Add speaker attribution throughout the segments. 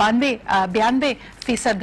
Speaker 1: 92%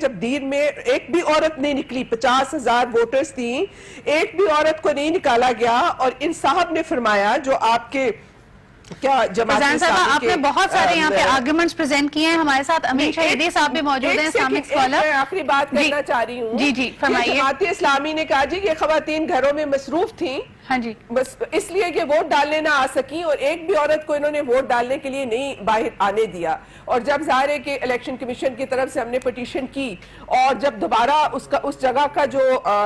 Speaker 2: جب دیر میں ایک بھی عورت نہیں نکلی, 50,000 ووٹرز تھیں, ایک بھی عورت کو نہیں نکالا گیا. اور ان صاحب نے فرمایا جو آپ کے کیا جماعت
Speaker 1: فضان صاحبہ, آپ نے بہت سارے یہاں پہ آرگومنٹس پریزنٹ کیے ہیں. ہمارے ساتھ امین شہیدی صاحب بھی موجود ہیں, اسلامک اسکالر.
Speaker 2: میں آخری بات کرنا چاہ رہی ہوں.
Speaker 1: جی فرمائیے.
Speaker 2: جماعت اسلامی نے کہا جی یہ خواتین گھروں میں مصروف تھیں,
Speaker 1: ہاں جی,
Speaker 2: بس اس لیے کہ ووٹ ڈالنے نہ آ سکیں, اور ایک بھی عورت کو انہوں نے ووٹ ڈالنے کے لیے نہیں باہر آنے دیا. اور جب ظاہر ہے کہ الیکشن کمیشن کی طرف سے ہم نے پٹیشن کی, اور جب دوبارہ اس جگہ کا جو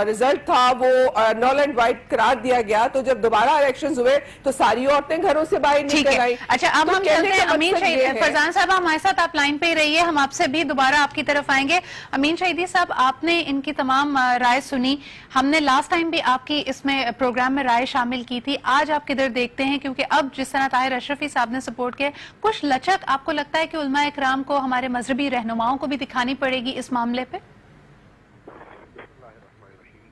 Speaker 2: رزلٹ تھا وہ نول اینڈ وائٹ قرار دیا گیا, تو جب دوبارہ الیکشنز ہوئے تو ساری عورتیں گھروں سے باہر نکل آئیں.
Speaker 1: اچھا, اب ہم چلتے ہیں امین شہیدی. فرزان صاحب ہمارے ساتھ آپ لائن پہ ہی رہیے, ہم آپ سے بھی دوبارہ آپ کی طرف آئیں گے. امین شہیدی صاحب, آپ نے ان کی تمام رائے سنی. ہم نے لاسٹ ٹائم بھی آپ کی اس میں پروگرام میں رائے شامل کی تھی. آج آپ کدھر دیکھتے ہیں, کیونکہ اب جس طرح طاہر اشرفی صاحب نے سپورٹ کیا, کچھ لچک آپ کو لگتا ہے کہ علماء اکرام کو, ہمارے مذہبی رہنماؤں کو بھی دکھانی پڑے گی اس معاملے پہ؟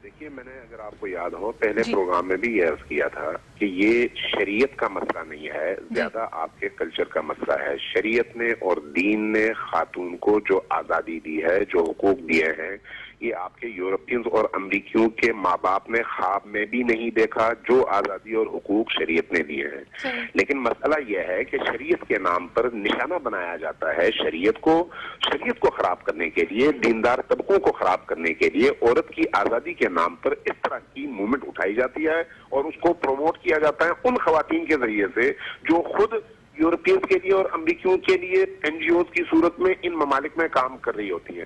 Speaker 3: دیکھیے, میں نے اگر آپ کو یاد ہو پہلے پروگرام میں بھی یہ عرض کیا تھا کہ یہ شریعت کا مسئلہ نہیں ہے, زیادہ آپ کے کلچر کا مسئلہ ہے. شریعت نے اور دین نے خاتون کو جو آزادی دی ہے, جو حقوق دیے ہیں, یہ آپ کے یورپینز اور امریکیوں کے ماں باپ نے خواب میں بھی نہیں دیکھا جو آزادی اور حقوق شریعت نے دیے ہیں. لیکن مسئلہ یہ ہے کہ شریعت کے نام پر نشانہ بنایا جاتا ہے شریعت کو خراب کرنے کے لیے, دیندار طبقوں کو خراب کرنے کے لیے. عورت کی آزادی کے نام پر اس طرح کی موومنٹ اٹھائی جاتی ہے اور اس کو پروموٹ کیا جاتا ہے ان خواتین کے ذریعے سے جو خود یورپینز کے لیے اور امریکیوں کے لیے این جی اوز کی صورت میں ان ممالک میں کام کر رہی ہوتی ہیں.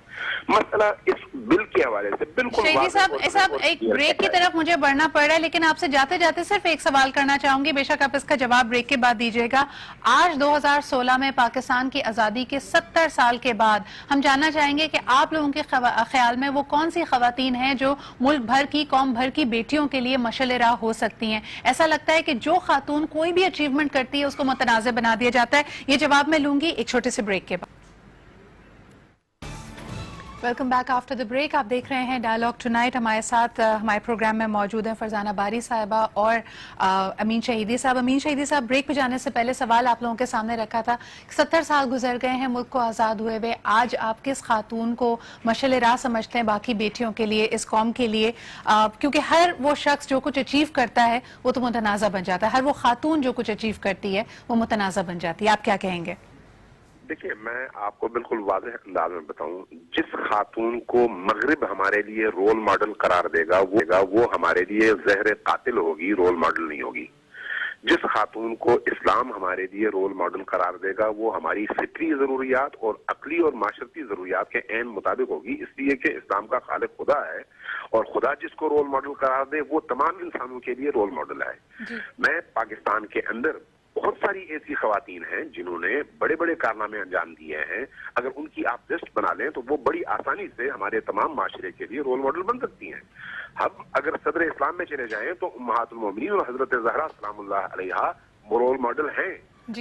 Speaker 3: مسئلہ اس بل کے حوالے سے بالکل
Speaker 1: شہیدی صاحب ایک بریک کی طرف مجھے بڑھنا پڑ رہا ہے, لیکن آپ سے جاتے جاتے صرف ایک سوال کرنا چاہوں گی, بے شک آپ اس کا جواب بریک کے بعد دیجیے گا. آج 2016 میں پاکستان کی آزادی کے 70 سال کے بعد ہم جاننا چاہیں گے کہ آپ لوگوں کے خیال میں وہ کون سی خواتین ہیں جو ملک بھر کی, قوم بھر کی بیٹیوں کے لیے مشعل راہ ہو سکتی ہیں. ایسا لگتا ہے کہ جو خاتون کوئی بھی اچیومنٹ کرتی ہے اس کو متنازع بنا دیا جاتا ہے. یہ جواب میں لوں گی ایک چھوٹے سے بریک کے بعد. Welcome back after the break. آپ دیکھ رہے ہیں ڈائلاگ ٹو نائٹ. ہمارے ساتھ ہمارے پروگرام میں موجود ہیں فرزانہ باری صاحبہ اور امین شہیدی صاحب. امین شہیدی صاحب, بریک پہ جانے سے پہلے سوال آپ لوگوں کے سامنے رکھا تھا. 70 سال گزر گئے ہیں ملک کو آزاد ہوئے ہوئے, آج آپ کس خاتون کو مشعل راہ سمجھتے ہیں باقی بیٹیوں کے لیے, اس قوم کے لیے؟ کیونکہ ہر وہ شخص جو کچھ اچیو کرتا ہے وہ تو متنازع بن جاتا ہے, ہر وہ خاتون جو کچھ اچیو کرتی ہے وہ متنازع بن جاتی ہے. آپ کیا کہیں گے؟
Speaker 3: دیکھیے, میں آپ کو بالکل واضح انداز میں بتاؤں, جس خاتون کو مغرب ہمارے لیے رول ماڈل قرار دے گا وہ ہمارے لیے زہر قاتل ہوگی, رول ماڈل نہیں ہوگی. جس خاتون کو اسلام ہمارے لیے رول ماڈل قرار دے گا وہ ہماری فطری ضروریات اور عقلی اور معاشرتی ضروریات کے عین مطابق ہوگی, اس لیے کہ اسلام کا خالق خدا ہے, اور خدا جس کو رول ماڈل قرار دے وہ تمام انسانوں کے لیے رول ماڈل ہے. میں پاکستان کے اندر بہت ساری ایسی خواتین ہیں جنہوں نے بڑے بڑے کارنامے انجام دیے ہیں, اگر ان کی آپ لسٹ بنا لیں تو وہ بڑی آسانی سے ہمارے تمام معاشرے کے لیے رول ماڈل بن سکتی ہیں. ہم اگر صدر اسلام میں چلے جائیں تو امہات المومنین اور حضرت زہرا سلام اللہ علیہا رول ماڈل ہیں.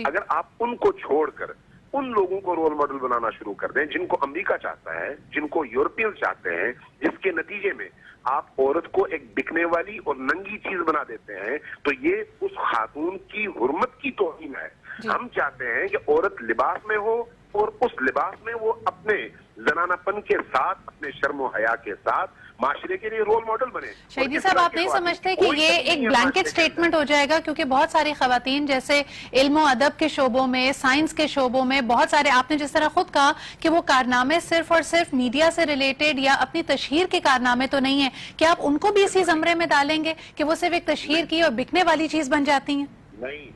Speaker 3: اگر آپ ان کو چھوڑ کر ان لوگوں کو رول ماڈل بنانا شروع کر دیں جن کو امریکہ چاہتا ہے, جن کو یورپین چاہتے ہیں, جس کے نتیجے میں آپ عورت کو ایک بکنے والی اور ننگی چیز بنا دیتے ہیں, تو یہ اس خاتون کی حرمت کی توہین ہے. ہم چاہتے ہیں کہ عورت لباس میں ہو اور اس لباس میں وہ اپنے زنانہ پن کے ساتھ, اپنے شرم و حیا کے ساتھ معاشرے کے لیے رول ماڈل بنے.
Speaker 1: شہیدی صاحب, آپ نہیں سمجھتے کہ یہ ایک بلینکٹ سٹیٹمنٹ ہو جائے گا, کیونکہ بہت ساری خواتین جیسے علم و ادب کے شعبوں میں, سائنس کے شعبوں میں, بہت سارے, آپ نے جس طرح خود کہا کہ وہ کارنامے صرف اور صرف میڈیا سے ریلیٹڈ یا اپنی تشہیر کے کارنامے تو نہیں ہیں, کیا آپ ان کو بھی اسی زمرے میں ڈالیں گے کہ وہ صرف ایک تشہیر کی اور بکنے والی چیز بن جاتی ہیں؟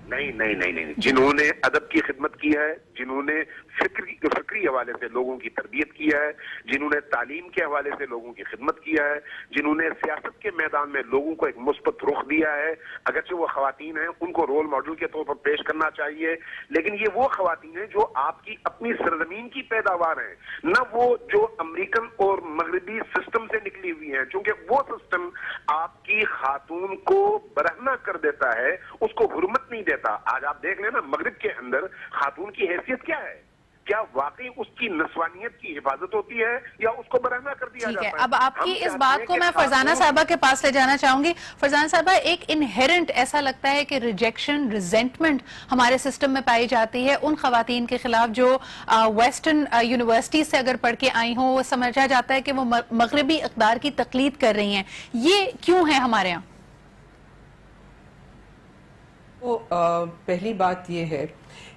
Speaker 3: نہیں. جنہوں نے ادب کی خدمت کی ہے, جنہوں نے فکری حوالے سے لوگوں کی تربیت کی ہے, جنہوں نے تعلیم کے حوالے سے لوگوں کی خدمت کیا ہے, جنہوں نے سیاست کے میدان میں لوگوں کو ایک مثبت رخ دیا ہے, اگرچہ وہ خواتین ہیں ان کو رول ماڈل کے طور پر پیش کرنا چاہیے, لیکن یہ وہ خواتین ہیں جو آپ کی اپنی سرزمین کی پیداوار ہیں, نہ وہ جو امریکن اور مغربی سسٹم سے نکلی ہوئی ہیں, چونکہ وہ سسٹم آپ کی خاتون کو برہنہ کر دیتا ہے, اس کو حرمت نہیں دیتا. آج آپ دیکھ لیں نا, مغرب کے اندر خاتون کی حیثیت کیا ہے؟ کیا واقعی اس کی نسوانیت کی حفاظت ہوتی ہے یا اس کو برہنہ کر دیا
Speaker 1: ٹھیک ہے.
Speaker 3: جاتا ہے؟
Speaker 1: اب آپ کی
Speaker 3: ہم
Speaker 1: اس
Speaker 3: چاہتے
Speaker 1: بات
Speaker 3: ہیں
Speaker 1: کو
Speaker 3: کہ
Speaker 1: میں فرزانہ
Speaker 3: خاتون-
Speaker 1: صاحبہ کے پاس لے جانا چاہوں گی. فرزانہ صاحبہ, ایک انہیرنٹ ایسا لگتا ہے کہ ریجیکشن, ریزنٹمنٹ ہمارے سسٹم میں پائی جاتی ہے ان خواتین کے خلاف جو ویسٹرن یونیورسٹیز سے اگر پڑھ کے آئی ہوں. وہ سمجھا جاتا ہے کہ وہ مغربی اقدار کی تقلید کر رہی ہیں. یہ کیوں ہے ہمارے ہاں؟
Speaker 2: تو پہلی بات یہ ہے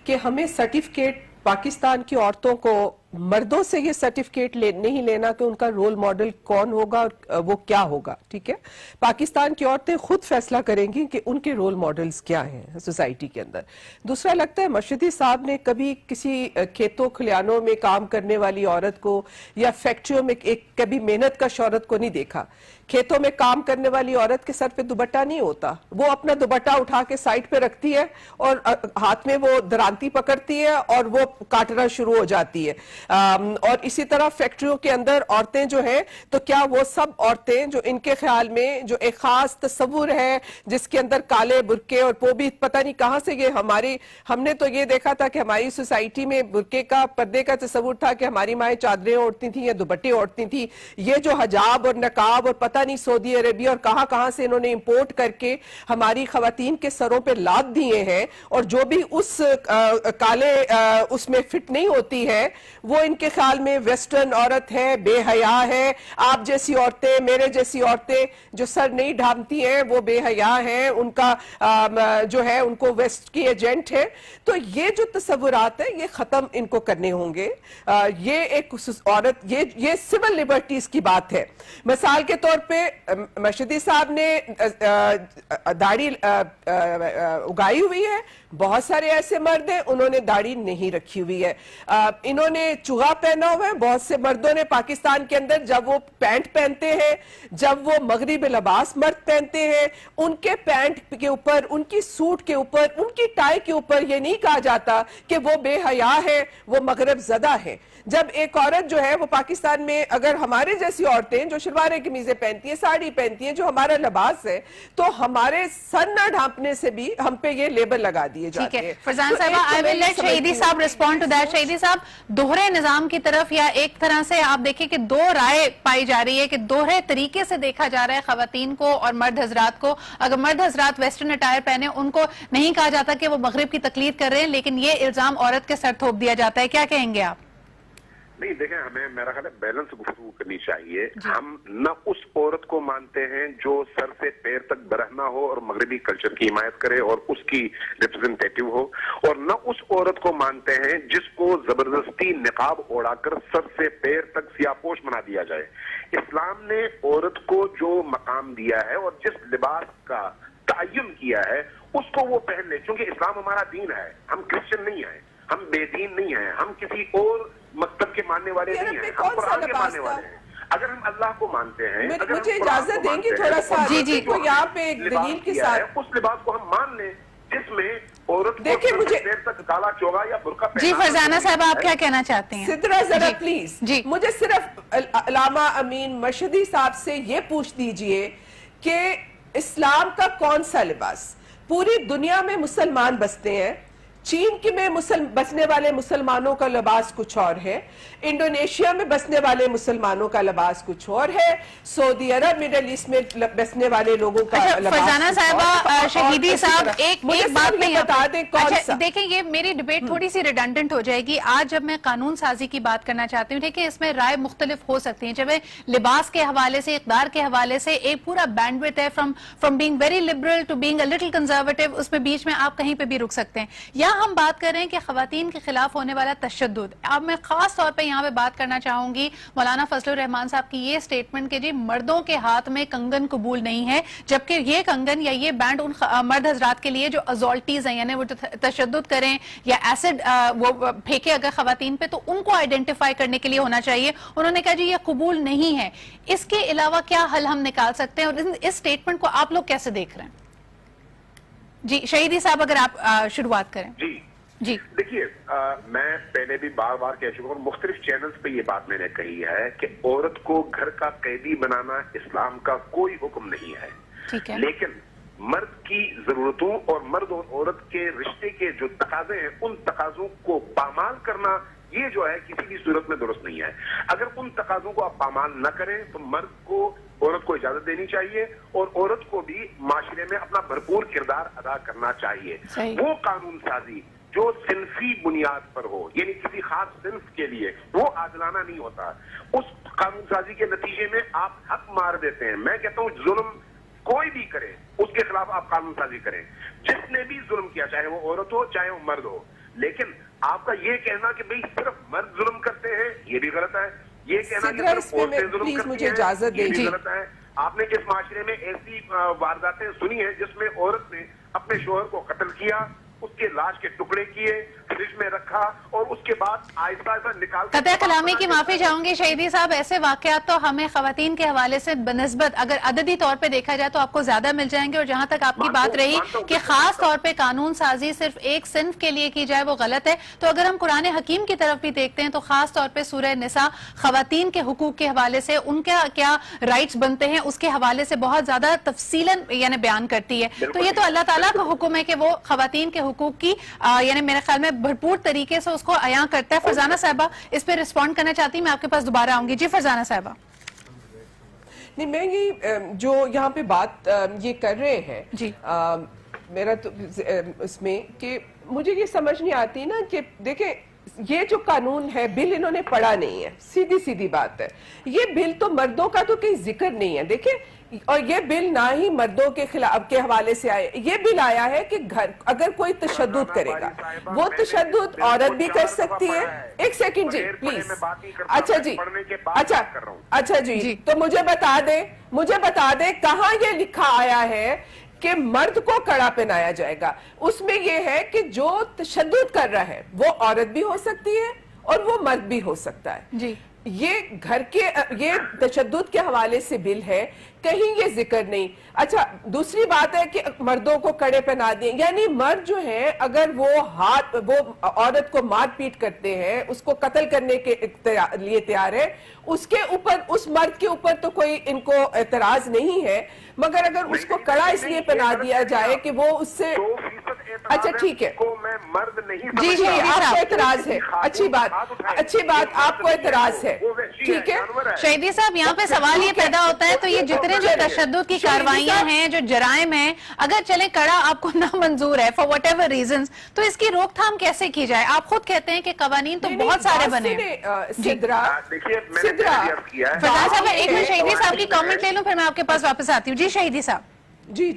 Speaker 2: کہ ہمیں سرٹیفکیٹ پاکستان کی عورتوں کو مردوں سے یہ سرٹیفکیٹ نہیں لینا کہ ان کا رول ماڈل کون ہوگا اور وہ کیا ہوگا. ٹھیک ہے, پاکستان کی عورتیں خود فیصلہ کریں گی کہ ان کے رول ماڈلز کیا ہیں سوسائٹی کے اندر. دوسرا لگتا ہے مرشدی صاحب نے کبھی کسی کھیتوں کھلیانوں میں کام کرنے والی عورت کو یا فیکٹریوں میں کبھی محنت کش عورت کو نہیں دیکھا. کھیتوں میں کام کرنے والی عورت کے سر پہ دوپٹہ نہیں ہوتا, وہ اپنا دوپٹہ اٹھا کے سائڈ پہ رکھتی ہے اور ہاتھ میں وہ درانتی پکڑتی ہے اور وہ کاٹنا شروع ہو جاتی ہے. اور اسی طرح فیکٹریوں کے اندر عورتیں جو ہیں, تو کیا وہ سب عورتیں جو ان کے خیال میں جو ایک خاص تصور ہے جس کے اندر کالے برقعے اور وہ بھی پتہ نہیں کہاں سے یہ ہم نے تو یہ دیکھا تھا کہ ہماری سوسائٹی میں برقعے کا پردے کا تصور تھا کہ ہماری مائیں چادریں اوڑھتی تھیں یا دوپٹے اوڑھتی تھیں. یہ جو حجاب اور نقاب اور پتہ نہیں سعودی عربیہ اور کہاں سے انہوں نے امپورٹ کر کے ہماری خواتین کے سروں پہ لاد دیے ہیں, اور جو بھی اس کالے اس میں فٹ نہیں ہوتی ہے وہ ان کے خیال میں ویسٹرن عورت ہے, بے حیا ہے. آپ جیسی عورتیں, میرے جیسی عورتیں جو سر نہیں ڈھانپتی ہیں وہ بے حیا ہیں, ان کا جو ہے ان کو ویسٹ کی ایجنٹ ہے. تو یہ جو تصورات ہیں یہ ختم ان کو کرنے ہوں گے. یہ ایک عورت, یہ سول لبرٹیز کی بات ہے. مثال کے طور پہ مرشدی صاحب نے داڑھی اگائی ہوئی ہے, بہت سارے ایسے مرد ہیں انہوں نے داڑھی نہیں رکھی ہوئی ہے. انہوں نے چوغا پہنا ہوا ہے, بہت سے مردوں نے پاکستان کے اندر جب وہ پینٹ پہنتے ہیں, جب وہ مغربی لباس مرد پہنتے ہیں, ان کے پینٹ کے اوپر, ان کی سوٹ کے اوپر, ان کی ٹائی کے اوپر یہ نہیں کہا جاتا کہ وہ بے حیا ہے, وہ مغرب زدہ ہے. جب ایک عورت جو ہے وہ پاکستان میں اگر ہمارے جیسی عورتیں جو شلواریں قمیضیں پہنتی ہیں, ساڑی پہنتی ہیں, جو ہمارا لباس ہے, تو ہمارے سر نہ ڈھانپنے سے بھی ہم پہ یہ لیبل لگا دیے جاتے ہیں.
Speaker 1: فرزان صاحبہ, I will let شہیدی صاحب respond to that. شہیدی صاحب, دوہرے نظام کی طرف یا ایک طرح سے آپ دیکھیں کہ دو رائے پائی جا رہی ہے کہ دوہرے طریقے سے دیکھا جا رہا ہے خواتین کو اور مرد حضرات کو. اگر مرد حضرات ویسٹرن اٹائر پہنے, ان کو نہیں کہا جاتا کہ وہ مغرب کی تقلید کر رہے ہیں, لیکن یہ الزام عورت کے سر تھوپ دیا جاتا ہے. کیا کہیں گے آپ؟
Speaker 3: نہیں دیکھیں, ہمیں میرا خیال ہے بیلنس گفتگو کرنی چاہیے. ہم نہ اس عورت کو مانتے ہیں جو سر سے پیر تک برہنہ ہو اور مغربی کلچر کی حمایت کرے اور اس کی ریپرزنٹیٹیو ہو, اور نہ اس عورت کو مانتے ہیں جس کو زبردستی نقاب اوڑھا کر سر سے پیر تک سیاہپوش بنا دیا جائے. اسلام نے عورت کو جو مقام دیا ہے اور جس لباس کا تعین کیا ہے اس کو وہ پہن لے, کیونکہ اسلام ہمارا دین ہے. ہم کرسچن نہیں ہیں, ہم بے دین نہیں ہیں, ہم کسی اور مکتب کے ماننے والے نہیں ہیں, ہم قرآن کے ماننے والے ہیں. اگر ہم اللہ کو مانتے ہیں,
Speaker 2: مجھے اجازت دیں گے تھوڑا سا یہاں پہ ایک دلیل کے ساتھ
Speaker 3: اس لباس کو ہم مان لیں جس میں عورت کو دیر تک کالا چوغا یا برقع پہنا.
Speaker 1: جی فرزانہ صاحب, آپ کیا کہنا چاہتے ہیں؟
Speaker 2: سدرا ذرا پلیز, مجھے صرف علامہ امین مرشدی صاحب سے یہ پوچھ دیجئے کہ اسلام کا کون سا لباس, پوری دنیا میں مسلمان بستے ہیں, چین کے میں بسنے والے مسلمانوں کا لباس کچھ اور ہے, انڈونیشیا میں بسنے والے مسلمانوں کا لباس کچھ اور ہے, سعودی عرب مڈل ایسٹ میں بسنے والے لوگوں کا لباس.
Speaker 1: فرزانہ صاحبہ, شہیدی صاحب, ایک بات میں
Speaker 2: بتا دیں کون سا.
Speaker 1: دیکھیں, یہ میری ڈیبیٹ تھوڑی سی ریڈنڈنٹ ہو جائے گی. آج جب میں قانون سازی کی بات کرنا چاہتی ہوں, دیکھیں اس میں رائے مختلف ہو سکتی ہیں. جب لباس کے حوالے سے, اقدار کے حوالے سے ایک پورا بینڈ وڈتھ ہے, from being very liberal to being a little conservative, اس میں بیچ میں آپ کہیں پہ بھی رک سکتے ہیں. یا ہم بات کر رہے ہیں کہ خواتین کے خلاف ہونے والا تشدد. اب میں خاص طور پہ یہاں پہ بات کرنا چاہوں گی مولانا فضل الرحمان صاحب کی یہ سٹیٹمنٹ کہ جی مردوں کے ہاتھ میں کنگن قبول نہیں ہے, جبکہ یہ کنگن یا یہ بینڈ ان مرد حضرات کے لیے جو ازالٹیز ہیں, یعنی وہ تشدد کریں یا ایسڈ وہ پھینکے اگر خواتین پہ, تو ان کو آئیڈینٹیفائی کرنے کے لیے ہونا چاہیے. انہوں نے کہا جی یہ قبول نہیں ہے. اس کے علاوہ کیا حل ہم نکال سکتے ہیں, اور اس سٹیٹمنٹ کو آپ لوگ کیسے دیکھ رہے ہیں؟ جی شہیدی صاحب, اگر آپ شروعات کریں.
Speaker 3: جی دیکھیے, میں پہلے بھی بار بار کہہ چکا ہوں, مختلف چینلز پہ یہ بات میں نے کہی ہے کہ عورت کو گھر کا قیدی بنانا اسلام کا کوئی حکم نہیں ہے, لیکن مرد کی ضرورتوں اور مرد اور عورت کے رشتے کے جو تقاضے ہیں ان تقاضوں کو پامال کرنا یہ جو ہے کسی بھی صورت میں درست نہیں ہے. اگر ان تقاضوں کو آپ پامال نہ کریں تو مرد کو عورت کو اجازت دینی چاہیے اور عورت کو بھی معاشرے میں اپنا بھرپور کردار ادا کرنا چاہیے. وہ قانون سازی جو صنفی بنیاد پر ہو, یعنی کسی خاص صنف کے لیے, وہ عادلانہ نہیں ہوتا. اس قانون سازی کے نتیجے میں آپ حق مار دیتے ہیں. میں کہتا ہوں ظلم کوئی بھی کرے اس کے خلاف آپ قانون سازی کریں, جس نے بھی ظلم کیا, چاہے وہ عورت ہو چاہے وہ مرد ہو. لیکن آپ کا یہ کہنا کہ بھئی صرف مرد ظلم کرتے ہیں, یہ بھی غلط ہے. یہ کہنا کہ صرف عورتیں ظلم کرتی ہیں, یہ بھی غلط ہے. آپ نے اس معاشرے میں ایسی وارداتیں سنی ہیں جس میں عورت نے اپنے شوہر کو قتل کیا, اس کے لاش کے ٹکڑے کیے, فریج میں رکھا اور اس کے بعد آہستہ آہستہ نکال
Speaker 1: قطع کلامی کی معافی چاہوں گی شہیدی صاحب. ایسے واقعات تو ہمیں خواتین کے حوالے سے بنسبت اگر عددی طور پہ دیکھا جائے تو آپ کو زیادہ مل جائیں گے. اور جہاں تک آپ کی بات رہی کہ خاص طور پہ قانون سازی صرف ایک صنف کے لیے کی جائے وہ غلط ہے, تو اگر ہم قرآن حکیم کی طرف بھی دیکھتے ہیں تو خاص طور پہ سورہ نساء خواتین کے حقوق کے حوالے سے ان کا کیا رائٹس بنتے ہیں اس کے حوالے سے بہت زیادہ تفصیلاً یعنی بیان کرتی ہے. تو یہ تو اللہ تعالیٰ کا حکم ہے کہ وہ خواتین کے حقوق کی یعنی میرے خیال میں بھرپور طریقے سے اس کو عیاں کرتا ہے. فرزانہ صاحبہ اس پہ رسپونڈ کرنا چاہتی, میں آپ کے پاس دوبارہ آؤں گی. جی فرزانہ صاحبہ.
Speaker 2: نہیں, میں یہ جو یہاں پہ بات یہ کر رہے ہیں
Speaker 1: جی
Speaker 2: میرا تو اس میں کہ مجھے یہ سمجھ نہیں آتی نا کہ دیکھیں یہ جو قانون ہے بل انہوں نے پڑھا نہیں ہے, سیدھی بات ہے. یہ بل تو مردوں کا تو کہیں ذکر نہیں ہے. دیکھیں, اور یہ بل نہ ہی مردوں کے خلاف کے حوالے سے آئے, یہ بل آیا ہے کہ اگر کوئی تشدد کرے گا وہ تشدد عورت بھی کر سکتی ہے. ایک سیکنڈ جی پلیز. اچھا جی تو مجھے بتا دے کہاں یہ لکھا آیا ہے کہ مرد کو کڑا پہنایا جائے گا. اس میں یہ ہے کہ جو تشدد کر رہا ہے وہ عورت بھی ہو سکتی ہے اور وہ مرد بھی ہو سکتا ہے.
Speaker 1: جی
Speaker 2: یہ تشدد کے حوالے سے بل ہے, کہیں یہ ذکر نہیں. اچھا دوسری بات ہے کہ مردوں کو کڑے پہنا دیں, یعنی مرد جو ہیں اگر وہ عورت کو مار پیٹ کرتے ہیں, اس کو قتل کرنے کے لیے تیار ہے, اس کے اوپر اس مرد کے اوپر تو کوئی ان کو اعتراض نہیں ہے, مگر اگر اس کو کڑا اس لیے پہنا دیا جائے کہ وہ اس سے اچھا ٹھیک ہے جی آپ کو اعتراض ہے, اچھی بات آپ کو اعتراض ہے, ٹھیک ہے.
Speaker 1: شہیدی صاحب یہاں پہ سوال یہ پیدا ہوتا ہے تو یہ جتنے جو تشدد کی کاروائیاں ہیں, جو جرائم ہیں, اگر چلیں کڑا آپ کو نہ منظور ہے فار واٹ ایور ریزنز, تو اس کی روک تھام کیسے کی جائے؟ آپ خود کہتے ہیں کہ قوانین تو بہت سارے بنے ہیں. فرزانہ صاحب ایک میں شہیدی صاحب کی کامنٹ لے لوں پھر میں آپ کے پاس واپس آتی ہوں. جی شہیدی صاحب.
Speaker 2: جی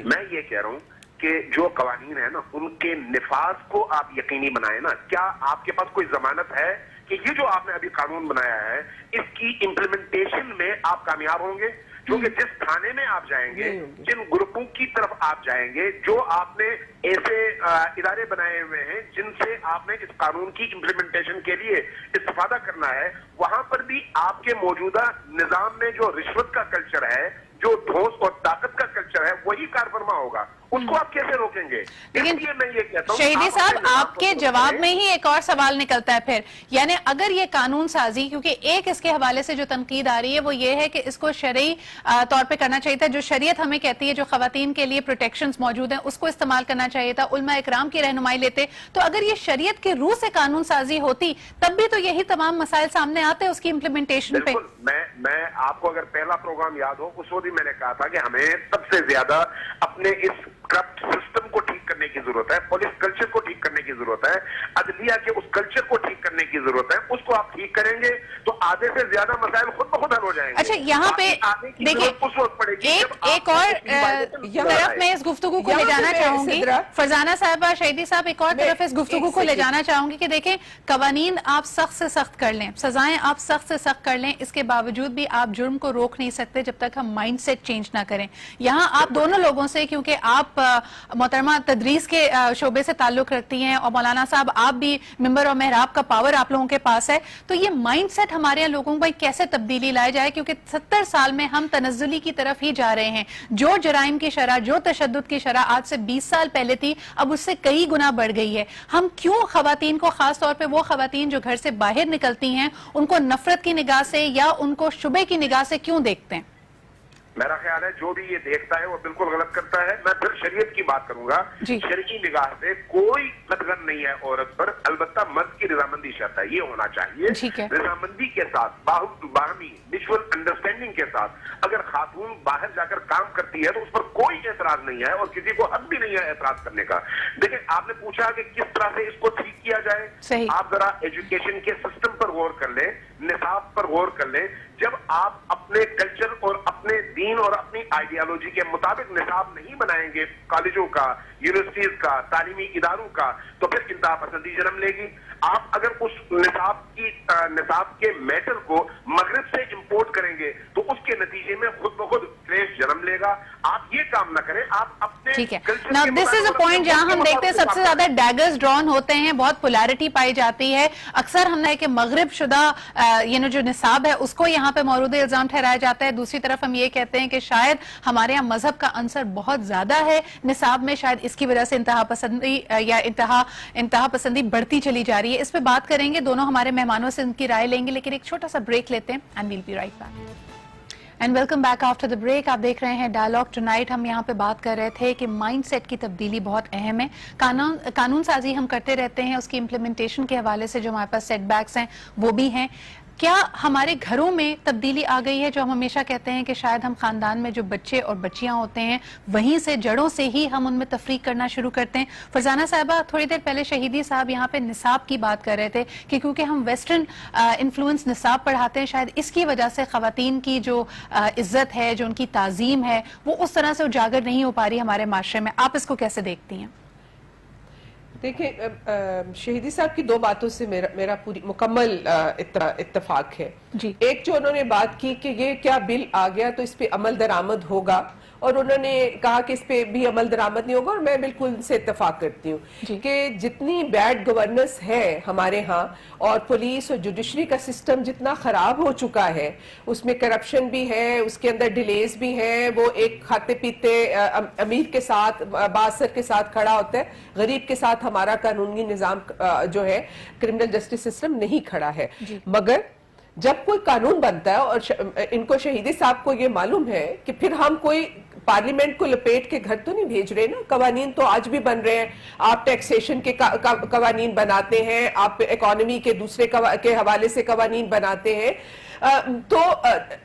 Speaker 3: میں یہ کہہ رہا ہوں کہ جو قوانین ہیں نا ان کے نفاذ کو آپ یقینی بنائیں نا. کیا آپ کے پاس کوئی ضمانت ہے کہ یہ جو آپ نے ابھی قانون بنایا ہے اس کی امپلیمنٹیشن میں آپ کامیاب ہوں گے؟ کیونکہ جس تھانے میں آپ جائیں گے, جن گروپوں کی طرف آپ جائیں گے, جو آپ نے ایسے ادارے بنائے ہوئے ہیں جن سے آپ نے اس قانون کی امپلیمنٹیشن کے لیے استفادہ کرنا ہے, وہاں پر بھی آپ کے موجودہ نظام میں جو رشوت کا کلچر ہے, جو ٹھوس اور طاقت کا کلچر ہے, وہی کار فرما ہوگا. اس کو آپ کیسے روکیں گے؟
Speaker 1: لیکن
Speaker 3: میں یہ کہتا ہوں
Speaker 1: شہیدی صاحب آپ کے جواب میں ہی ایک اور سوال نکلتا ہے پھر, یعنی اگر یہ قانون سازی, کیونکہ ایک اس کے حوالے سے جو تنقید آ رہی ہے وہ یہ ہے کہ اس کو شرعی طور پہ کرنا چاہیے تھا, جو شریعت ہمیں کہتی ہے جو خواتین کے لیے پروٹیکشنز موجود ہیں اس کو استعمال کرنا چاہیے تھا, علماء اکرام کی رہنمائی لیتے. تو اگر یہ شریعت کے روح سے قانون سازی ہوتی تب بھی تو یہی تمام مسائل سامنے آتے اس کی امپلیمنٹیشن پہ.
Speaker 3: میں آپ کو اگر پہلا پروگرام یاد ہو اس وقت میں نے کہا تھا کہ ہمیں سب سے زیادہ اپنے اس کرپٹ سسٹم کو ٹھیک کرنے کی ضرورت ہے, پولیس کلچر کو ٹھیک کرنے کی ضرورت ہے, عدلیہ کے اس کلچر کو ٹھیک کرنے کی ضرورت ہے. اس کو آپ ٹھیک کریں گے تو آدھے سے زیادہ مسائل خود بخود حل ہو جائیں گے.
Speaker 1: اچھا یہاں پہ دیکھیں ایک اور طرف میں اس گفتگو کو لے جانا چاہوں گی, فرزانہ صاحبہ, شہیدی صاحب, ایک اور طرف اس گفتگو کو لے جانا چاہوں گی کہ دیکھیں قوانین آپ سخت سے سخت کر لیں, سزائیں آپ سخت سے سخت کر لیں, اس کے باوجود بھی آپ جرم کو روک نہیں سکتے جب تک ہم مائنڈ سیٹ چینج نہ کریں. یہاں آپ دونوں لوگوں سے, کیونکہ آپ محترمہ تدریس کے شعبے سے تعلق رکھتی ہیں اور مولانا صاحب آپ بھی ممبر اور محراب کا پاور آپ لوگوں کے پاس ہے, تو یہ مائنڈ سیٹ ہمارے یہاں لوگوں کو کیسے تبدیلی لائے جائے؟ کیونکہ 70 سال میں ہم تنزلی کی طرف ہی جا رہے ہیں. جو جرائم کی شرح, جو تشدد کی شرح آج سے 20 سال پہلے تھی اب اس سے کئی گنا بڑھ گئی ہے. ہم کیوں خواتین کو, خاص طور پہ وہ خواتین جو گھر سے باہر نکلتی ہیں, ان کو نفرت کی نگاہ سے یا ان کو شبہ کی نگاہ سے کیوں دیکھتے ہیں؟
Speaker 3: میرا خیال ہے جو بھی یہ دیکھتا ہے وہ بالکل غلط کرتا ہے. میں پھر شریعت کی بات کروں گا. شرعی نگاہ سے کوئی قدغن نہیں ہے عورت پر, البتہ مرد کی رضامندی شرط ہے. یہ ہونا چاہیے رضامندی کے ساتھ, باہمی میوچل انڈرسٹینڈنگ کے ساتھ. اگر خاتون باہر جا کر کام کرتی ہے تو اس پر کوئی اعتراض نہیں ہے, اور کسی کو حق بھی نہیں ہے اعتراض کرنے کا. دیکھیں, آپ نے پوچھا کہ کس طرح سے اس کو ٹھیک کیا جائے. آپ ذرا ایجوکیشن کے سسٹم پر غور کر لیں, نصاب پر غور کر لیں. جب آپ اپنے کلچر اور اپنے دین اور اپنی آئیڈیالوجی کے مطابق نصاب نہیں بنائیں گے کالجوں کا, یونیورسٹیز کا, تعلیمی اداروں کا, تو پھر انتہا پسندی جنم لے گی. آپ اگر اس نصاب کے میٹر کو مغرب سے امپورٹ کریں گے تو اس کے نتیجے میں خود بخود کلیش جنم لے گا. آپ یہ کام نہ کریں, آپ اپنے
Speaker 1: ٹھیک ہے. Now this is a point جہاں ہم دیکھتے ہیں سب سے زیادہ ڈیگرز ڈرون ہوتے ہیں, بہت پولیرٹی پائی جاتی ہے. اکثر ہم نے کہ مغرب شدہ جو نصاب ہے اس کو یہاں پہ مورد الزام ٹھہرایا جاتا ہے. دوسری طرف ہم یہ کہتے ہیں کہ شاید ہمارے یہاں مذہب کا عنصر بہت زیادہ ہے نصاب میں, شاید اس کی وجہ سے انتہا پسندی یا انتہا پسندی بڑھتی چلی جا رہی ہے. اس پہ بات کریں گے, دونوں ہمارے مہمانوں سے ان کی رائے لیں گے, لیکن ایک چھوٹا سا بریک لیتے ہیں and we'll be right back. And welcome back after the break. آپ دیکھ رہے ہیں ڈائلاگ ٹونائٹ. ہم یہاں پہ بات کر رہے تھے کہ مائنڈ سیٹ کی تبدیلی بہت اہم ہے. قانون سازی ہم کرتے رہتے ہیں, اس کی امپلیمنٹیشن کے حوالے سے جو ہمارے پاس سیٹ بیکس ہیں وہ بھی ہیں. کیا ہمارے گھروں میں تبدیلی آ گئی ہے, جو ہم ہمیشہ کہتے ہیں کہ شاید ہم خاندان میں جو بچے اور بچیاں ہوتے ہیں وہیں سے جڑوں سے ہی ہم ان میں تفریق کرنا شروع کرتے ہیں. فرزانہ صاحبہ, تھوڑی دیر پہلے شہیدی صاحب یہاں پہ نصاب کی بات کر رہے تھے کہ کیونکہ ہم ویسٹرن انفلوئنس نصاب پڑھاتے ہیں, شاید اس کی وجہ سے خواتین کی جو عزت ہے, جو ان کی تعظیم ہے, وہ اس طرح سے اجاگر نہیں ہو پا رہی ہمارے معاشرے میں. آپ اس کو کیسے دیکھتی ہیں؟
Speaker 2: دیکھیں, شہیدی صاحب کی دو باتوں سے میرا پوری مکمل اتفاق ہے. ایک جو انہوں نے بات کی کہ یہ کیا بل آ گیا تو اس پہ عمل درآمد ہوگا, اور انہوں نے کہا کہ اس پہ بھی عمل درآمد نہیں ہوگا, اور میں بالکل ان سے اتفاق کرتی ہوں کہ جتنی بیڈ گورننس ہے ہمارے ہاں, اور پولیس اور جوڈیشری کا سسٹم جتنا خراب ہو چکا ہے, اس میں کرپشن بھی ہے, اس کے اندر ڈیلیز بھی ہیں. وہ ایک کھاتے پیتے امیر کے ساتھ, بااثر کے ساتھ کھڑا ہوتا ہے, غریب کے ساتھ ہمارا قانونی نظام جو ہے کرمنل جسٹس سسٹم نہیں کھڑا ہے. مگر جب کوئی قانون بنتا ہے, اور ان کو شہیدی صاحب کو یہ معلوم ہے کہ پھر ہم کوئی پارلیمنٹ کو لپیٹ کے گھر تو نہیں بھیج رہے نا. قوانین تو آج بھی بن رہے ہیں. آپ ٹیکسیشن کے قوانین بناتے ہیں, آپ اکانومی کے دوسرے کے حوالے سے قوانین بناتے ہیں. تو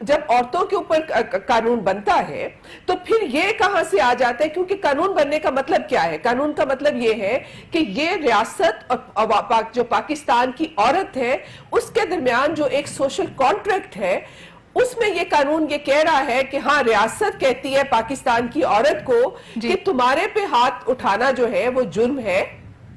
Speaker 2: جب عورتوں کے اوپر قانون بنتا ہے تو پھر یہ کہاں سے آ جاتا ہے, کیونکہ قانون بننے کا مطلب کیا ہے؟ قانون کا مطلب یہ ہے کہ یہ ریاست اور جو پاکستان کی عورت ہے اس کے درمیان جو ایک سوشل کانٹریکٹ ہے, اس میں یہ قانون یہ کہہ رہا ہے کہ ہاں, ریاست کہتی ہے پاکستان کی عورت کو کہ تمہارے پہ ہاتھ اٹھانا جو ہے وہ جرم ہے,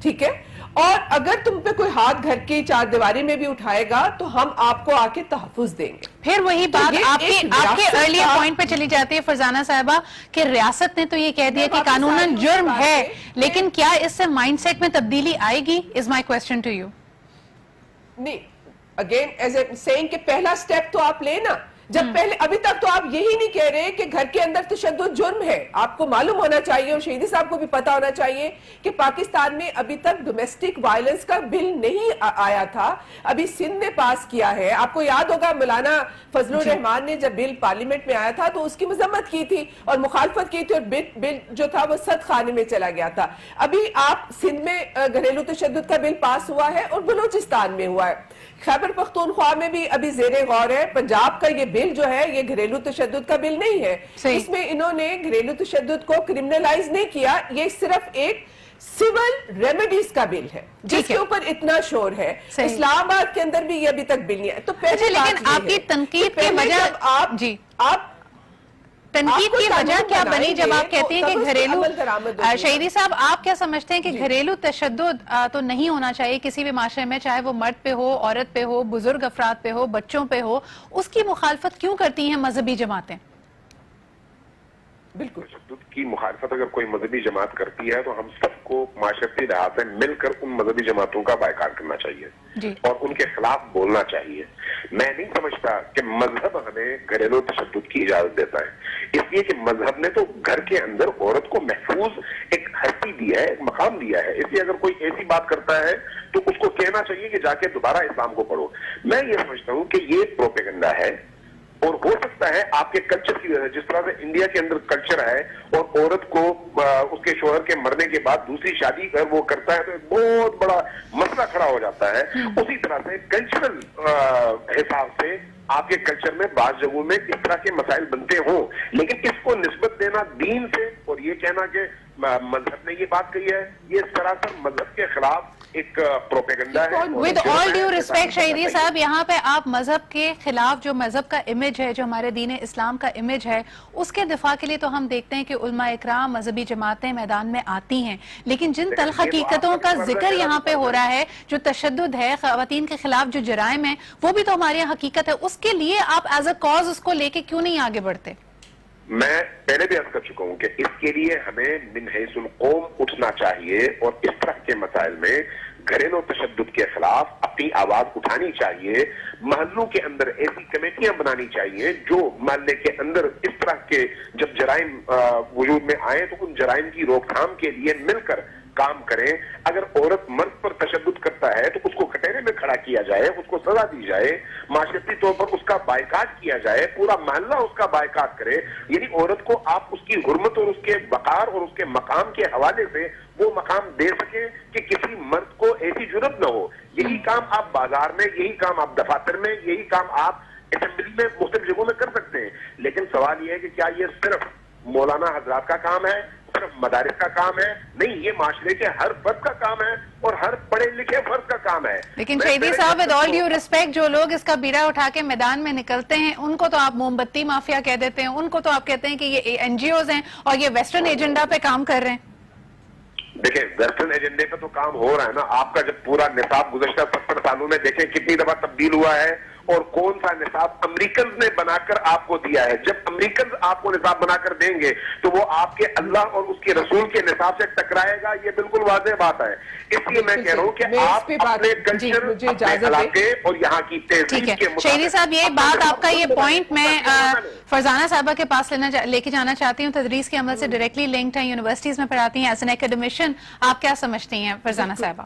Speaker 2: ٹھیک ہے, اور اگر تم پہ کوئی ہاتھ گھر کی چار دیواری میں بھی اٹھائے گا تو ہم آپ کو آ کے تحفظ دیں گے.
Speaker 1: پھر وہی بات آپ کے ارلیئر پوائنٹ پہ چلی جاتی ہے فرزانہ صاحبہ کہ ریاست نے تو یہ کہہ دیا کہ قانوناً جرم ہے, لیکن کیا اس سے مائنڈ سیٹ میں تبدیلی آئے گی؟ از مائی کوسچن ٹو یو.
Speaker 2: نہیں, اگین ایز اے سیئنگ کہ پہلا سٹیپ تو آپ لینا. جب پہلے, ابھی تک تو آپ یہی نہیں کہہ رہے کہ گھر کے اندر تشدد جرم ہے. آپ کو معلوم ہونا چاہیے, اور شہیدی صاحب کو بھی پتا ہونا چاہیے کہ پاکستان میں ابھی تک ڈومیسٹک وائلنس کا بل نہیں آیا تھا. ابھی سندھ نے پاس کیا ہے. آپ کو یاد ہوگا مولانا فضل الرحمان نے جب بل پارلیمنٹ میں آیا تھا تو اس کی مذمت کی تھی اور مخالفت کی تھی, اور بل جو تھا وہ صد خانے میں چلا گیا تھا. ابھی آپ سندھ میں گھریلو تشدد کا بل پاس ہوا ہے, اور بلوچستان میں ہوا ہے. خیبر پختونخوا میں بھی ابھی زیر غور ہے. پنجاب کا یہ بل جو ہے یہ گھریلو تشدد کا بل نہیں ہے. اس میں انہوں نے گھریلو تشدد کو کرمنلائز نہیں کیا, یہ صرف ایک سول ریمیڈیز کا بل ہے جس کے اوپر اتنا شور ہے. اسلام آباد کے اندر بھی یہ ابھی تک بل نہیں ہے. تو پہلے
Speaker 1: لیکن آپ کی تنقید کی وجہ,
Speaker 2: آپ
Speaker 1: تنقید کی وجہ کیا بنی جب آپ کہتے ہیں کہ گھریلو, شہیدی صاحب آپ کیا سمجھتے ہیں کہ گھریلو تشدد تو نہیں ہونا چاہیے کسی بھی معاشرے میں, چاہے وہ مرد پہ ہو, عورت پہ ہو, بزرگ افراد پہ ہو, بچوں پہ ہو, اس کی مخالفت کیوں کرتی ہیں مذہبی جماعتیں؟
Speaker 2: بالکل,
Speaker 3: تشدد کی مخالفت اگر کوئی مذہبی جماعت کرتی ہے تو ہم سب کو معاشرتی لحاظ سے مل کر ان مذہبی جماعتوں کا بائیکاٹ کرنا چاہیے اور ان کے خلاف بولنا چاہیے. میں نہیں سمجھتا کہ مذہب ہمیں گھریلو تشدد کی اجازت دیتا ہے, اس لیے کہ مذہب نے تو گھر کے اندر عورت کو محفوظ ایک ہستی دیا ہے, ایک مقام دیا ہے. اس لیے اگر کوئی ایسی بات کرتا ہے تو اس کو کہنا چاہیے کہ جا کے دوبارہ اسلام کو پڑھو. میں یہ سمجھتا ہوں کہ یہ پروپیگنڈا ہے اور ہو سکتا ہے آپ کے کلچر کی وجہ سے، جس طرح سے انڈیا کے اندر کلچر ہے اور عورت کو اس کے شوہر کے مرنے کے بعد دوسری شادی اگر وہ کرتا ہے تو ایک بہت بڑا مسئلہ کھڑا ہو جاتا ہے، اسی طرح سے کلچرل حساب سے آپ کے کلچر میں بعض جگہوں میں اس طرح کے مسائل بنتے ہوں، لیکن اس کو نسبت دینا دین سے اور یہ کہنا کہ مذہب نے یہ بات کہی ہے، یہ سراسر مذہب کے خلاف ایک پروپیگنڈا ہے۔
Speaker 1: ود آل ڈیو ریسپیکٹ شہیدی صاحب، یہاں پہ آپ مذہب کے خلاف جو مذہب کا امیج ہے، جو ہمارے دین اسلام کا امیج ہے، اس کے دفاع کے لیے تو ہم دیکھتے ہیں کہ علماء اکرام، مذہبی جماعتیں میدان میں آتی ہیں، لیکن جن تلخ حقیقتوں کا ذکر یہاں پہ ہو رہا ہے، جو تشدد ہے، خواتین کے خلاف جو جرائم ہیں، وہ بھی تو ہماری حقیقت ہے، اس کے لیے آپ ایز اے کاز اس کو لے کے کیوں نہیں آگے بڑھتے؟
Speaker 3: میں پہلے بھی عرض کر چکا ہوں کہ اس کے لیے ہمیں من حیث القوم اٹھنا چاہیے اور اس طرح کے مسائل میں گھریلو تشدد کے خلاف اپنی آواز اٹھانی چاہیے، محلوں کے اندر ایسی کمیٹیاں بنانی چاہیے جو محلے کے اندر اس طرح کے جب جرائم وجود میں آئیں تو ان جرائم کی روک تھام کے لیے مل کر کام کریں۔ اگر عورت مرد پر تشدد کرتا ہے تو اس کو کٹہرے میں کھڑا کیا جائے، اس کو سزا دی جائے، معاشرتی طور پر اس کا بائیکاٹ کیا جائے، پورا محلہ اس کا بائیکاٹ کرے، یعنی عورت کو آپ اس کی حرمت اور اس کے وقار اور اس کے مقام کے حوالے سے وہ مقام دے سکیں کہ کسی مرد کو ایسی جرأت نہ ہو۔ یہی کام آپ بازار میں، یہی کام آپ دفاتر میں، یہی کام آپ اسمبلی میں مختلف جگہوں میں کر سکتے ہیں، لیکن سوال یہ ہے کہ کیا یہ صرف مولانا حضرات کا کام ہے، صرف مدارس کا کام ہے؟ نہیں، یہ معاشرے کے ہر فرد کا کام ہے اور ہر پڑھے لکھے فرد کا کام ہے۔
Speaker 1: لیکن شہیدی صاحب ود آل ڈیو ریسپیکٹ، جو لوگ اس کا بیڑا اٹھا کے میدان میں نکلتے ہیں ان کو تو آپ موم بتی مافیا کہہ دیتے ہیں، ان کو تو آپ کہتے ہیں کہ یہ این جی اوز ہیں اور یہ ویسٹرن ایجنڈا پہ کام کر رہے ہیں۔
Speaker 3: دیکھیں، ویسٹرن ایجنڈے پہ تو کام ہو رہا ہے نا۔ آپ کا جب پورا نصاب گزشتہ 70 سالوں میں دیکھیں کتنی دفعہ تبدیل ہوا ہے اور کون سا نصاب امریکنز نے بنا کر آپ کو دیا ہے۔ جب امریکنز آپ کو نصاب بنا کر دیں گے تو وہ آپ کے اللہ اور اس کے رسول کے نصاب سے ٹکرائے گا، یہ بالکل واضح بات ہے۔ اس لیے میں کہہ رہا ہوں کہ آپ اپنے کلچر، اپنے علاقے اور یہاں کی تہذیب کے مطابق۔
Speaker 1: شہیدی صاحب، یہ بات آپ کا یہ پوائنٹ میں فرزانہ صاحبہ کے پاس لے کے جانا چاہتی ہوں، تدریس کے عمل سے ڈائریکٹلی لنکڈ ہیں، یونیورسٹیز میں پڑھاتی ہیں ایز این اکیڈمیشین، آپ کیا سمجھتی ہیں فرزانہ صاحبہ؟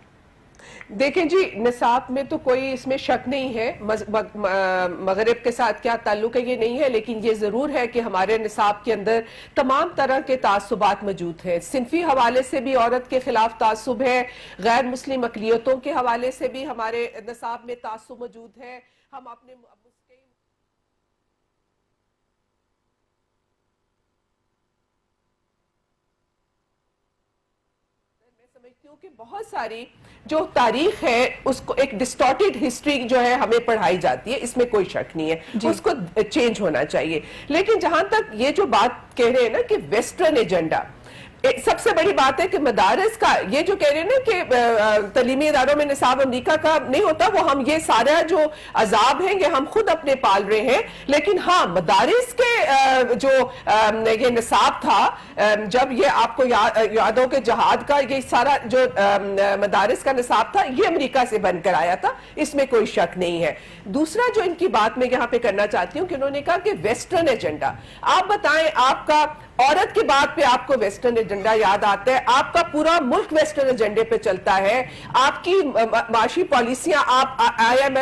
Speaker 2: دیکھیں جی، نصاب میں تو کوئی اس میں شک نہیں ہے، مغرب کے ساتھ کیا تعلق ہے یہ نہیں ہے، لیکن یہ ضرور ہے کہ ہمارے نصاب کے اندر تمام طرح کے تعصبات موجود ہیں۔ صنفی حوالے سے بھی عورت کے خلاف تعصب ہے، غیر مسلم اقلیتوں کے حوالے سے بھی ہمارے نصاب میں تعصب موجود ہے۔ ہم اپنے سمجھتی ہوں کہ بہت ساری جو تاریخ ہے اس کو ایک ڈسٹارٹیڈ ہسٹری جو ہے ہمیں پڑھائی جاتی ہے، اس میں کوئی شک نہیں ہے، اس کو چینج ہونا چاہیے۔ لیکن جہاں تک یہ جو بات کہہ رہے ہیں نا کہ ویسٹرن ایجنڈا، سب سے بڑی بات ہے کہ مدارس کا یہ جو کہہ رہے ہیں نا کہ تعلیمی اداروں میں نصاب امریکہ کا نہیں ہوتا، وہ ہم یہ سارا جو عذاب ہیں یہ ہم خود اپنے پال رہے ہیں۔ لیکن ہاں، مدارس کے جو یہ نصاب تھا، جب یہ آپ کو یاد ہو کہ جہاد کا یہ سارا جو مدارس کا نصاب تھا یہ امریکہ سے بن کر آیا تھا، اس میں کوئی شک نہیں ہے۔ دوسرا جو ان کی بات میں یہاں پہ کرنا چاہتی ہوں کہ انہوں نے کہا کہ ویسٹرن ایجنڈا، آپ بتائیں، آپ کا عورت کی بات پہ آپ کو ویسٹرن ایجنڈا یاد آتا ہے؟ آپ کا پورا ملک ویسٹرن ایجنڈے پہ چلتا ہے۔ آپ کی معاشی پالیسیاں، آپ آئی ایم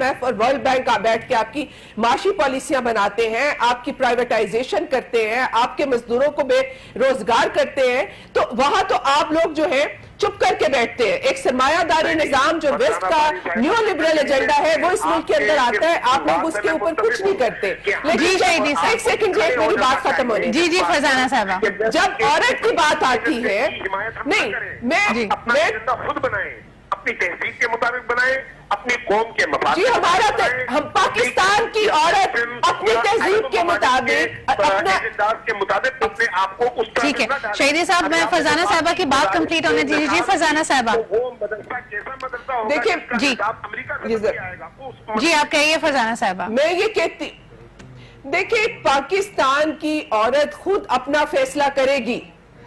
Speaker 2: ایف اور ورلڈ بینک بیٹھ کے آپ کی معاشی پالیسیاں بناتے ہیں، آپ کی پرائیویٹائزیشن کرتے ہیں، آپ کے مزدوروں کو بے روزگار کرتے ہیں، تو وہاں تو آپ لوگ جو ہے چپ کر کے بیٹھتے ہیں۔ ایک سرمایہ داری نظام جو ویسٹ کا نیو لبرل ایجنڈا ہے وہ اس ملک کے اندر آتا ہے، آپ لوگ اس کے اوپر کچھ نہیں کرتے۔ ایک سیکنڈ، میری بات ختم ہو رہی ہے۔
Speaker 1: جی فرزانہ صاحبہ،
Speaker 2: جب عورت کی بات آتی ہے، نہیں،
Speaker 3: اپنا ایجنڈا خود بنائیں، اپنی تہذیب کے مطابق بنائیں، اپنی قوم کے مفاد
Speaker 2: جی، ہم پاکستان کی عورت اپنی تہذیب کے مطابق
Speaker 3: اپنے آپ کو اس
Speaker 1: ٹھیک ہے۔ شہیدی صاحب، میں فرزانہ صاحبہ کی بات کمپلیٹ ہونے دیجیے۔ جی فرزانہ صاحبہ،
Speaker 2: دیکھیں
Speaker 1: جی آپ کہیے فرزانہ صاحبہ۔
Speaker 2: میں یہ کہتی، دیکھیں، پاکستان کی عورت خود اپنا فیصلہ کرے گی۔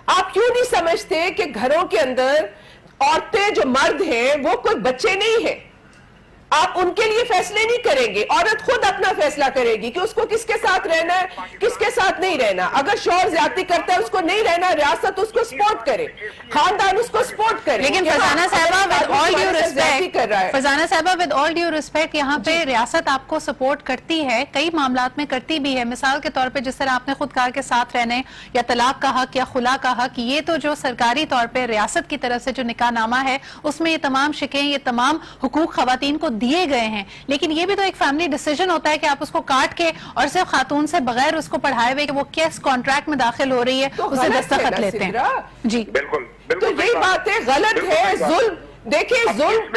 Speaker 2: آپ کیوں نہیں سمجھتے کہ گھروں کے اندر عورتیں جو مرد ہیں وہ کوئی بچے نہیں ہیں؟ آپ ان کے لیے فیصلے نہیں کریں گے. عورت خود اپنا فیصلہ کرے گی کہ اس کو کس کے ساتھ رہنا ہے, کس کے ساتھ نہیں رہنا. اگر شوہر زیادتی کرتا ہے اس کو نہیں رہنا, ریاست اس کو سپورٹ کرے, خاندان اس کو سپورٹ کرے.
Speaker 1: لیکن فرزانہ صاحبہ ود آل ڈیو ریسپیکٹ,
Speaker 2: کر رہا ہے.
Speaker 1: فرزانہ صاحبہ ود آل ڈیو ریسپیکٹ, یہاں پہ ریاست آپ کو سپورٹ کرتی ہے, کئی معاملات میں کرتی بھی ہے. مثال کے طور پہ جس طرح آپ نے خود کہا کہ ساتھ رہنے یا طلاق کا حق یا خلا کا حق, یہ تو جو سرکاری طور پہ ریاست کی طرف سے جو نکاح نامہ ہے اس میں یہ تمام شکیں, یہ تمام حقوق خواتین کو دیے گئے ہیں. لیکن یہ بھی تو ایک فیملی ڈیسیجن ہوتا ہے کہ آپ اس کو کاٹ کے اور صرف خاتون سے بغیر اس کو پڑھائے ہوئے کہ وہ کس کانٹریکٹ میں داخل ہو رہی ہے اسے دستخط لیتے ہیں. جی
Speaker 3: بالکل
Speaker 2: تو یہی بات ہے, غلط ہے, ظلم. دیکھیں ظلم,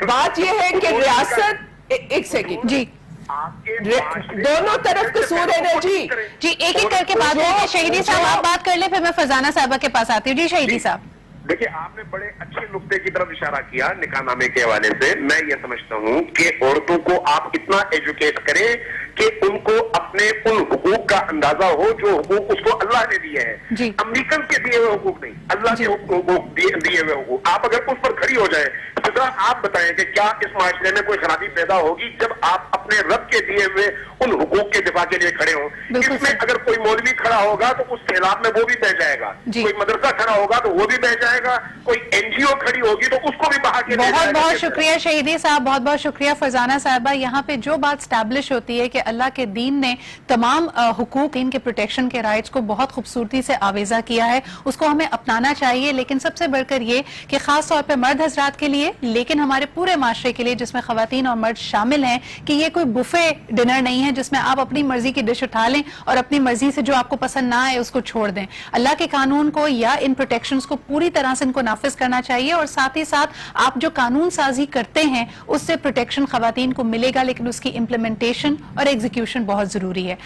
Speaker 2: بات یہ ہے کہ ریاست, ایک سیکنڈ
Speaker 1: جی
Speaker 2: دونوں طرف قصور ہے نا. جی
Speaker 1: جی ایک ایک کر کے بات کریں. شہیدی صاحب آپ بات کر لیں, پھر میں فرزانہ صاحبہ کے پاس آتی ہوں. جی شہیدی صاحب.
Speaker 3: دیکھیں آپ نے بڑے اچھے نقطے کی طرف اشارہ کیا نکاح نامے کے حوالے سے. میں یہ سمجھتا ہوں کہ عورتوں کو آپ اتنا ایجوکیٹ کریں کہ ان کو اپنے ان حقوق کا اندازہ ہو جو حقوق اس کو اللہ نے دیے ہیں. امریکن کے دیے ہوئے حقوق نہیں, اللہ کے حقوق دیے ہوئے حقوق. آپ اگر اس پر کھڑی ہو جائیں, آپ بتائیں کہ کیا اس معاشرے میں کوئی خرابی پیدا ہوگی جب آپ اپنے رب کے دیے ہوئے ان حقوق کے دفاع کے لیے کھڑے ہوں. اس میں اگر کوئی مولوی کھڑا ہوگا تو اس خلاف میں وہ بھی بہ جائے گا, کوئی مدرسہ کھڑا ہوگا تو وہ بھی بہ جائے گا, کوئی این جی او کھڑی ہوگی تو اس کو بھی بہا کے.
Speaker 1: بہت بہت شکریہ شہیدی صاحب, بہت بہت شکریہ فرزانہ صاحبہ. یہاں پہ جو بات اسٹیبلش ہوتی ہے کہ اللہ کے دین نے تمام حقوق, ان کے پروٹیکشن کے رائٹس کو بہت خوبصورتی سے آویزہ کیا ہے, اس کو ہمیں اپنانا چاہیے. لیکن سب سے بڑھ کر یہ کہ خاص طور پہ مرد حضرات کے لیے, لیکن ہمارے پورے معاشرے کے لیے جس میں خواتین اور مرد شامل ہیں, کہ یہ کوئی بفے ڈنر نہیں ہے جس میں آپ اپنی مرضی کی ڈش اٹھا لیں اور اپنی مرضی سے جو آپ کو پسند نہ آئے اس کو چھوڑ دیں. اللہ کے قانون کو یا ان پروٹیکشنز کو پوری طرح سے ان کو نافذ کرنا چاہیے, اور ساتھ ہی ساتھ آپ جو قانون سازی کرتے ہیں اس سے پروٹیکشن خواتین کو ملے گا, لیکن اس کی امپلیمنٹیشن اور ایگزیکیوشن بہت ضروری ہے.